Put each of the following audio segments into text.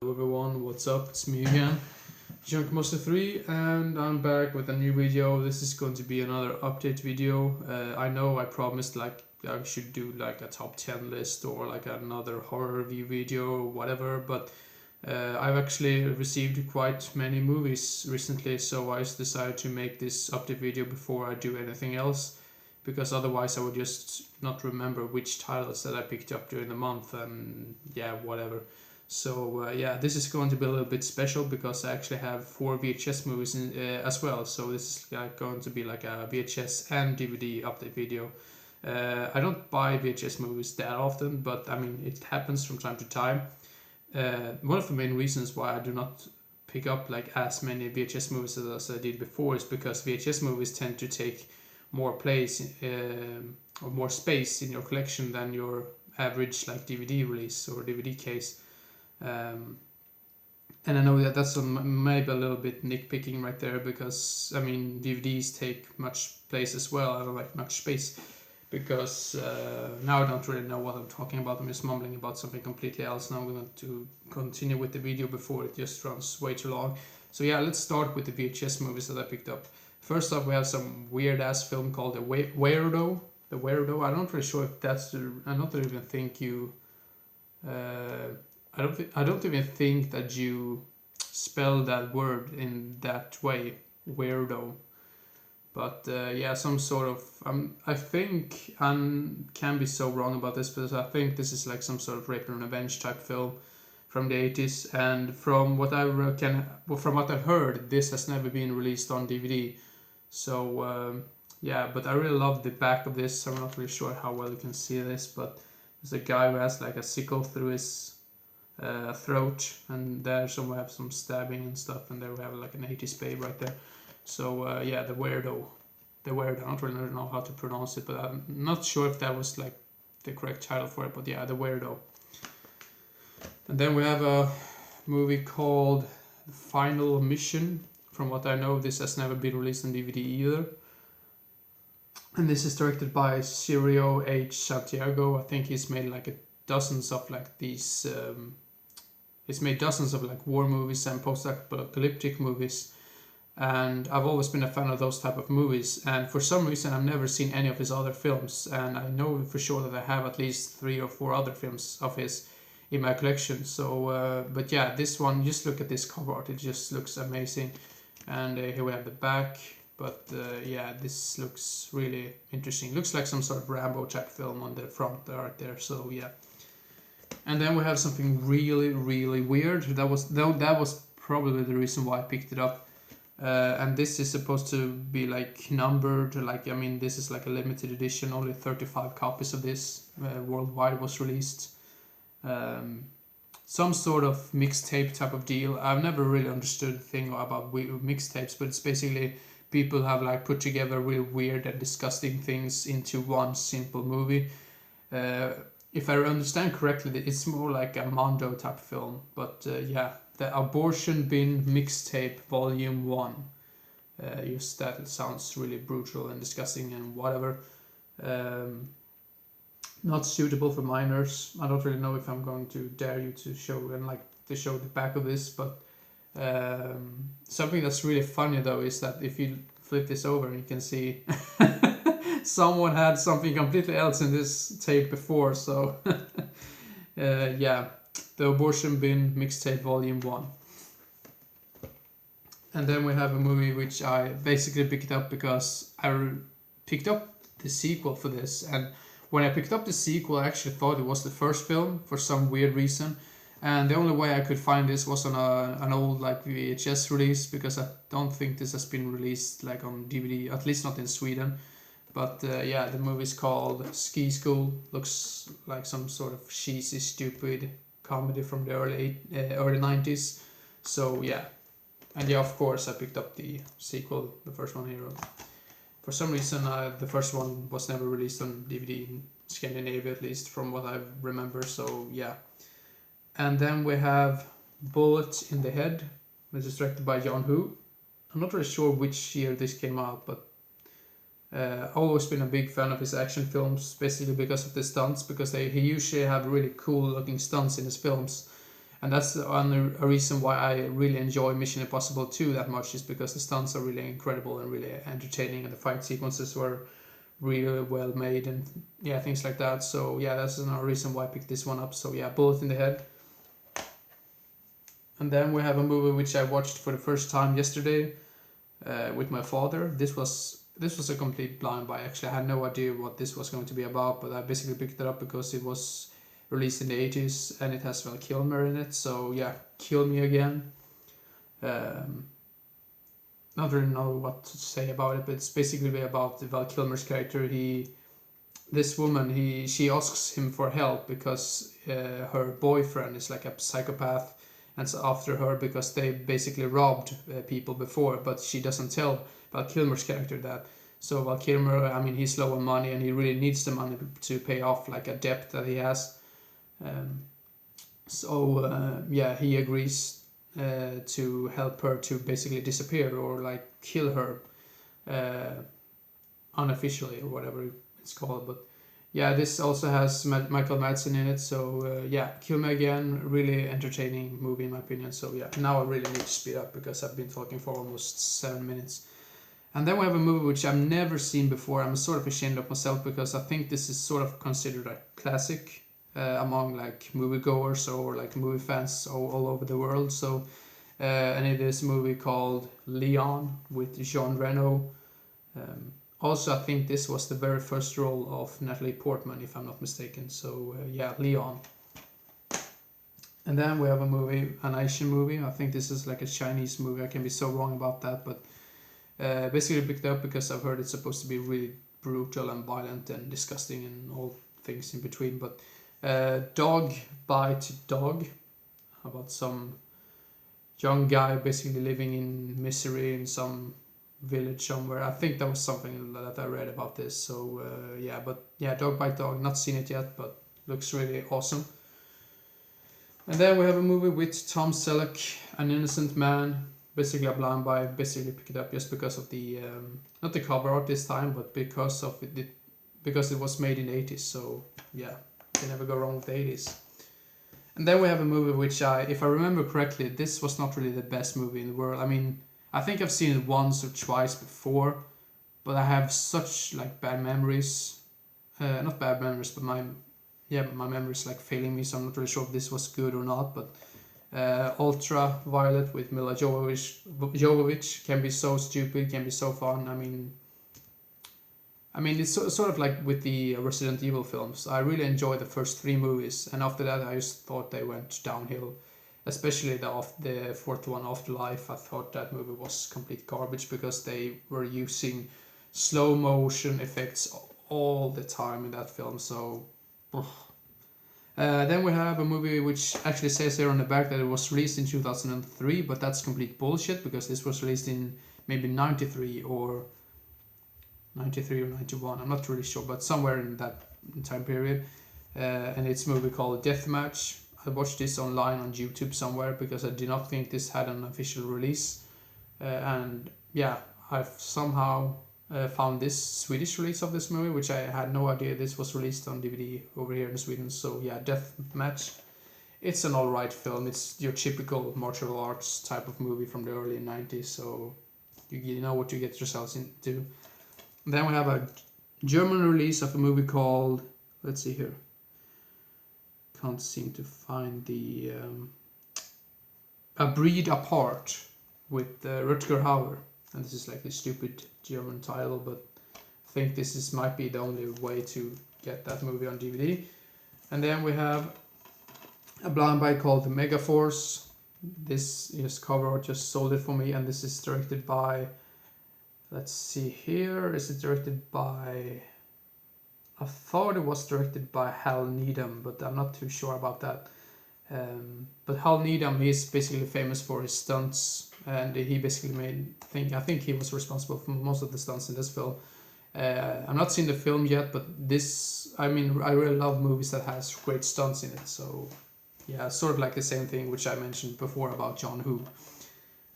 Hello everyone, what's up? It's me again, Junk Monster 3, and I'm back with a new video. This is going to be another update video. I know I promised like I should do like a top 10 list or like another horror review video or whatever, but I've actually received quite many movies recently, so I decided to make this update video before I do anything else, because otherwise I would just not remember which titles that I picked up during the month, and yeah, whatever. So yeah, this is going to be a little bit special because I actually have 4 VHS movies as well. So this is going to be like a VHS and DVD update video. I don't buy VHS movies that often, but I mean it happens from time to time. One of the main reasons why I do not pick up like as many VHS movies as I did before is because VHS movies tend to take more place or more space in your collection than your average like DVD release or DVD case. And I know that that's maybe a little bit nitpicking right there, because I mean DVDs take much place as well. I don't like much space, because now I don't really know what I'm talking about. I'm just mumbling about something completely else. Now I'm going to continue with the video before it just runs way too long. So yeah, let's start with the VHS movies that I picked up. First up, we have some weird ass film called The Weirdo. The Weirdo. I'm not really sure if that's the. I don't even think you. I don't even think that you spell that word in that way, weirdo. But yeah, some sort of. I think I can be so wrong about this, but I think this is like some sort of rape and revenge type film from the 80s. And from what from what I've heard, this has never been released on DVD. So yeah, but I really love the back of this. I'm not really sure how well you can see this, but there's a guy who has like a sickle through his throat, and there somewhere have some stabbing and stuff, and there we have like an 80s babe right there. So yeah, the weirdo. I don't really know how to pronounce it, but I'm not sure if that was like the correct title for it, but yeah, the weirdo. And then we have a movie called The Final Mission. From what I know, this has never been released on DVD either. And this is directed by Cirio H. Santiago. I think he's made like dozens of like these he's made dozens of like war movies and post-apocalyptic movies, and I've always been a fan of those type of movies. And for some reason, I've never seen any of his other films, and I know for sure that I have at least 3 or 4 other films of his in my collection. So, but yeah, this one, just look at this cover art; it just looks amazing. And here we have the back. But yeah, this looks really interesting. Looks like some sort of Rambo type film on the front art there. So yeah. And then we have something really, really weird. That was probably the reason why I picked it up. And this is supposed to be like numbered. Like, I mean, this is like a limited edition. Only 35 copies of this worldwide was released. Some sort of mixtape type of deal. I've never really understood the thing about mixtapes, but it's basically people have like put together real weird and disgusting things into one simple movie. If I understand correctly, it's more like a Mondo type film. But yeah, the Abortion Bin Mixtape Volume 1. Just that, it sounds really brutal and disgusting and whatever. Not suitable for minors. I don't really know if I'm going to dare you to show the back of this, but something that's really funny though is that if you flip this over, you can see someone had something completely else in this tape before. So yeah, the Abortion Bin Mixtape Volume 1. And then we have a movie which I basically picked up because I picked up the sequel for this, and when I picked up the sequel, I actually thought it was the first film for some weird reason. And the only way I could find this was on an old like VHS release, because I don't think this has been released like on DVD, at least not in Sweden. But yeah, the movie is called Ski School. Looks like some sort of cheesy, stupid comedy from the early 90s. So yeah, and yeah, of course I picked up the sequel, the first one here. For some reason, the first one was never released on DVD in Scandinavia, at least from what I remember. So yeah. And then we have Bullet in the Head, which is directed by John Woo. I'm not really sure which year this came out, but I've always been a big fan of his action films, basically because of the stunts, because he usually have really cool looking stunts in his films. And that's a reason why I really enjoy Mission Impossible 2 that much, is because the stunts are really incredible and really entertaining, and the fight sequences were really well made, and yeah, things like that. So yeah, that's another reason why I picked this one up. So yeah, Bullet in the Head. And then we have a movie which I watched for the first time yesterday with my father. This was a complete blind buy. Actually, I had no idea what this was going to be about, but I basically picked it up because it was released in the 80s and it has Val Kilmer in it. So yeah, Kill Me Again. Not really know what to say about it, but it's basically about Val Kilmer's character. This woman, she asks him for help because her boyfriend is like a psychopath and it's after her because they basically robbed people before, but she doesn't tell Val Kilmer's character that. So Val Kilmer, I mean, he's low on money and he really needs the money to pay off like a debt that he has. Yeah, he agrees to help her to basically disappear or like kill her unofficially or whatever it's called. But yeah, this also has Michael Madsen in it. So yeah, Kill Me Again, really entertaining movie in my opinion. So yeah, now I really need to speed up because I've been talking for almost 7 minutes. And then we have a movie which I've never seen before. I'm sort of ashamed of myself because I think this is sort of considered a classic among like moviegoers or like movie fans all over the world. So and it is a movie called Leon with Jean Reno. Also, I think this was the very first role of Natalie Portman, if I'm not mistaken. So yeah, Leon. And then we have a movie, an Asian movie. I think this is like a Chinese movie. I can be so wrong about that, but basically picked up because I've heard it's supposed to be really brutal and violent and disgusting and all things in between. But Dog Bite Dog, about some young guy basically living in misery in some village somewhere. I think that was something that I read about this. So yeah, but yeah, Dog Bite Dog, not seen it yet, but looks really awesome. And then we have a movie with Tom Selleck, An Innocent Man. Basically a blind buy. Basically picked it up just because of the not the cover art this time, but because of it because it was made in the 80s. So yeah, you can never go wrong with the 80s. And then we have a movie which if I remember correctly, this was not really the best movie in the world. I mean, I think I've seen it once or twice before, but I have such like bad memories. Not bad memories, but my memories like failing me, so I'm not really sure if this was good or not. But Ultraviolet with Mila Jovovich can be so stupid, can be so fun. I mean, it's sort of like with the Resident Evil films. I really enjoyed the first 3 movies, and after that, I just thought they went downhill. Especially the fourth one, Afterlife. I thought that movie was complete garbage because they were using slow motion effects all the time in that film. So, then we have a movie which actually says here on the back that it was released in 2003, but that's complete bullshit because this was released in maybe 93 or 91. I'm not really sure, but somewhere in that time period. And it's a movie called Deathmatch. I watched this online on YouTube somewhere because I did not think this had an official release. And yeah, I've somehow found this Swedish release of this movie, which I had no idea this was released on DVD over here in Sweden. So yeah, Deathmatch. It's an alright film. It's your typical martial arts type of movie from the early 90s. So you know what you get yourselves into. Then we have a German release of a movie called, let's see here, can't seem to find the A Breed Apart with Rutger Hauer, and this is like a stupid German title, but I think this might be the only way to get that movie on DVD. And then we have a blind buy called The Megaforce. This cover art just sold it for me, and this is directed by, let's see here, is it directed by, I thought it was directed by Hal Needham, but I'm not too sure about that. But Hal Needham is basically famous for his stunts, and he basically I think he was responsible for most of the stunts in this film. I've not seen the film yet, but I really love movies that has great stunts in it. So yeah, sort of like the same thing which I mentioned before about John Woo.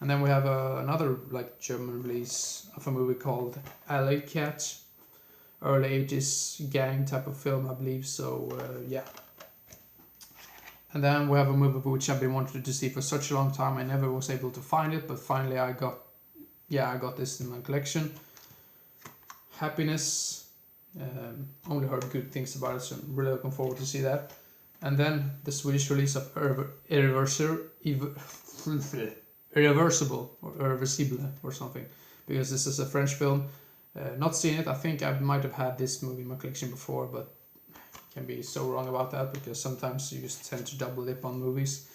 And then we have another like German release of a movie called Alley Cat. Early 80s gang type of film, I believe. So yeah. And then we have a movie which I've been wanting to see for such a long time. I never was able to find it, but finally I got this in my collection. Happiness. Only heard good things about it, so I'm really looking forward to see that. And then the Swedish release of Irreversible or Irreversible or something, because this is a French film. Not seen it. I think I might have had this movie in my collection before, but can be so wrong about that because sometimes you just tend to double dip on movies.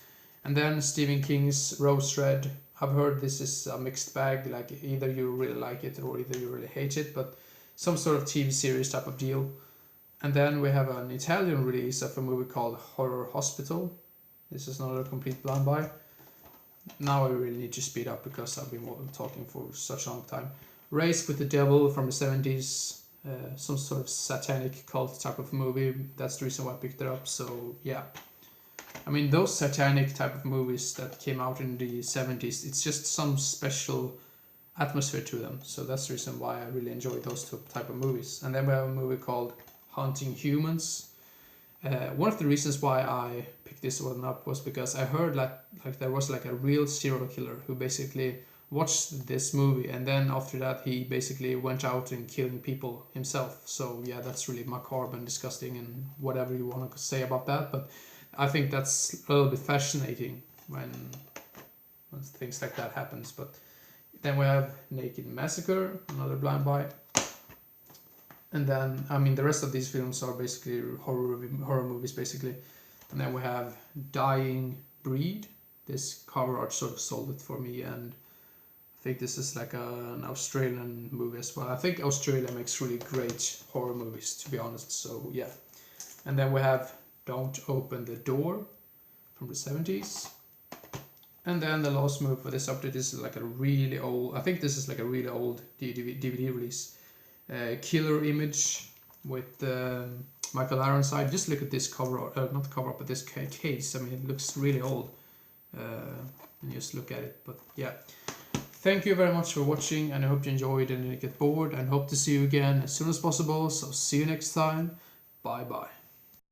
And then Stephen King's Rose Red. I've heard this is a mixed bag, like either you really like it or either you really hate it, but some sort of TV series type of deal. And then we have an Italian release of a movie called Horror Hospital. This is not a complete blind buy. Now I really need to speed up because I've been talking for such a long time. Race with the Devil from the 70s. Some sort of satanic cult type of movie. That's the reason why I picked it up. So yeah, I mean those satanic type of movies that came out in the 70s, it's just some special atmosphere to them. So that's the reason why I really enjoy those type of movies. And then we have a movie called Hunting Humans. One of the reasons why I picked this one up was because I heard like there was like a real serial killer who basically watched this movie, and then after that he basically went out and killing people himself. So yeah, that's really macabre and disgusting and whatever you want to say about that, but I think that's a little bit fascinating when things like that happens. But then we have Naked Massacre, another blind buy. And then, I mean, the rest of these films are basically horror movies, basically. And then we have Dying Breed. This cover art sort of sold it for me, and I think this is like an Australian movie as well. I think Australia makes really great horror movies, to be honest, so yeah. And then we have Don't Open the Door from the 70s. And then the last movie for this update is like a really old, I think this is like a really old DVD release. Killer Image with Michael Ironside. Just look at this cover art, not cover art, but this case. I mean, it looks really old. And just look at it, but yeah. Thank you very much for watching, and I hope you enjoyed and didn't get bored, and hope to see you again as soon as possible. So see you next time. Bye bye.